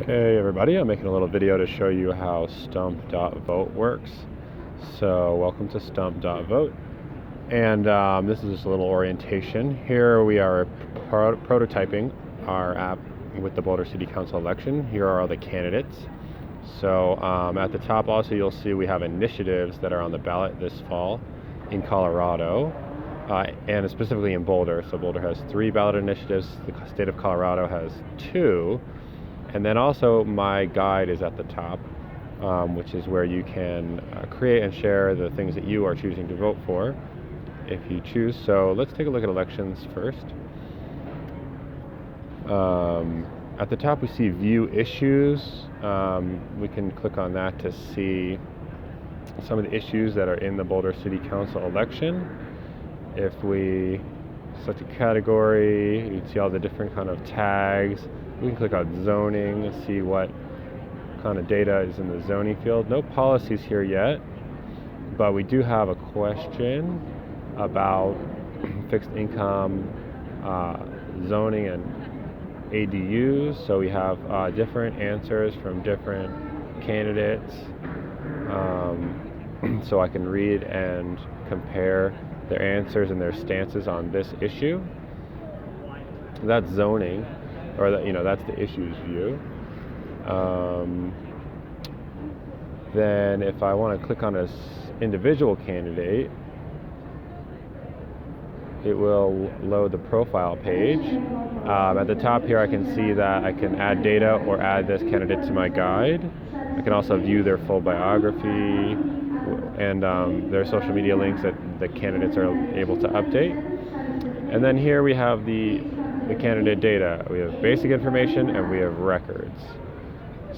Hey everybody, I'm making a little video to show you how Stump.vote works. So welcome to Stump.vote. And this is just a little orientation. Here we are prototyping our app with the Boulder City Council election. Here are all the candidates. So at the top also you'll see we have initiatives that are on the ballot this fall in Colorado. And specifically in Boulder. So Boulder has 3 ballot initiatives. The state of Colorado has 2. And then also my guide is at the top, which is where you can create and share the things that you are choosing to vote for if you choose. So let's take a look at elections first. At the top we see view issues. We can click on that to see some of the issues that are in the Boulder City Council election. If we select a category, you can see all the different kind of tags. We can click on zoning and see what kind of data is in the zoning field. No policies here yet, but we do have a question about fixed income zoning and ADUs. So we have different answers from different candidates. So I can read and compare their answers and their stances on this issue. That's zoning, or that's the issues view. Then if I want to click on an individual candidate, it will load the profile page. At the top here I can see that I can add data or add this candidate to my guide. I can also view their full biography and their social media links that the candidates are able to update. And then here we have the candidate data. We have basic information and we have records.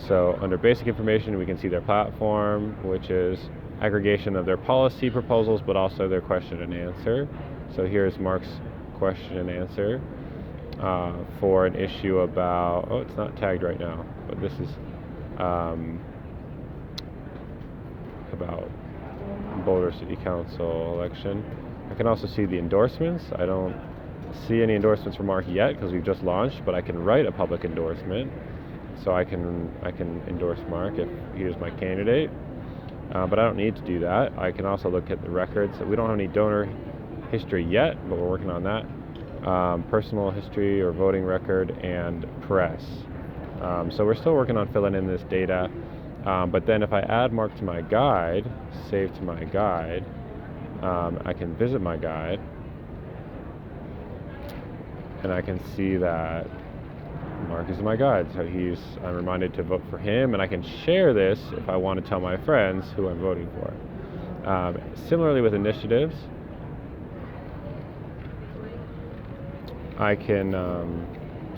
So under basic information we can see their platform, which is aggregation of their policy proposals but also their question and answer. So here's Mark's question and answer for an issue about, it's not tagged right now, but this is about Boulder City Council election. I can also see the endorsements. I don't see any endorsements from Mark yet because we've just launched, but I can write a public endorsement. So I can endorse Mark if he was my candidate, but I don't need to do that. I can also look at the records. We don't have any donor history yet, but we're working on that. Personal history or voting record and press. So we're still working on filling in this data. But then if I add Mark to my guide, save to my guide, I can visit my guide and I can see that Mark is in my guide. So I'm reminded to vote for him, and I can share this if I want to tell my friends who I'm voting for. Similarly with initiatives, I can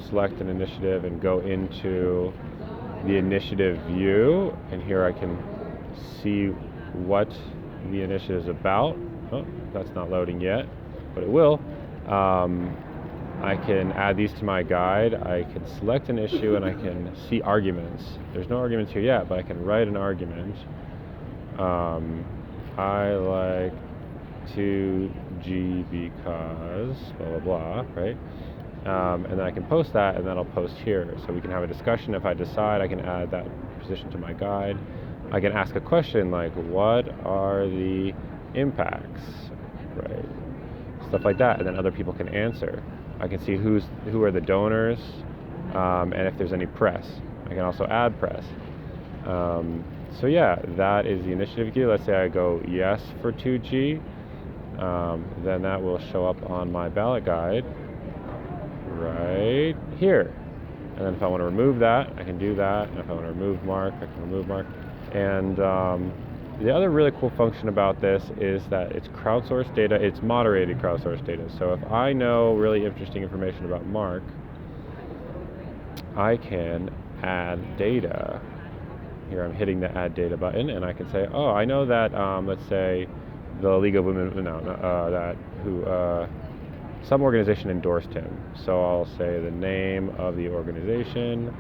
select an initiative and go into the initiative view, and here I can see what the initiative is about. Oh, that's not loading yet, but it will. I can add these to my guide. I can select an issue and I can see arguments. There's no arguments here yet, but I can write an argument. I like 2G because blah blah blah, right? And then I can post that, and then I'll post here. So we can have a discussion. If I decide, I can add that position to my guide. I can ask a question like, what are the impacts, right? Stuff like that, and then other people can answer. I can see who are the donors, and if there's any press. I can also add press. So yeah, that is the initiative view. Let's say I go yes for 2G, then that will show up on my ballot guide right here. And then if I want to remove that, I can do that. And if I want to remove Mark, I can remove Mark. And the other really cool function about this is that it's crowdsourced data. It's moderated crowdsourced data. So if I know really interesting information about Mark, I can add data. Here I'm hitting the add data button, and I can say, oh, I know that, let's say, the League of Women, some organization endorsed him. So I'll say the name of the organization,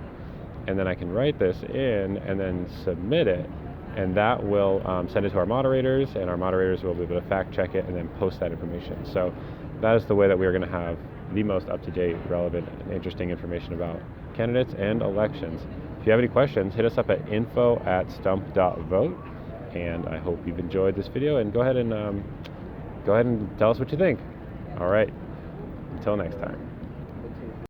and then I can write this in and then submit it. And that will send it to our moderators, and our moderators will be able to fact check it and then post that information. So that is the way that we are going to have the most up-to-date, relevant, and interesting information about candidates and elections. If you have any questions, hit us up at info@stump.vote. And I hope you've enjoyed this video, and go ahead and tell us what you think. All right, until next time.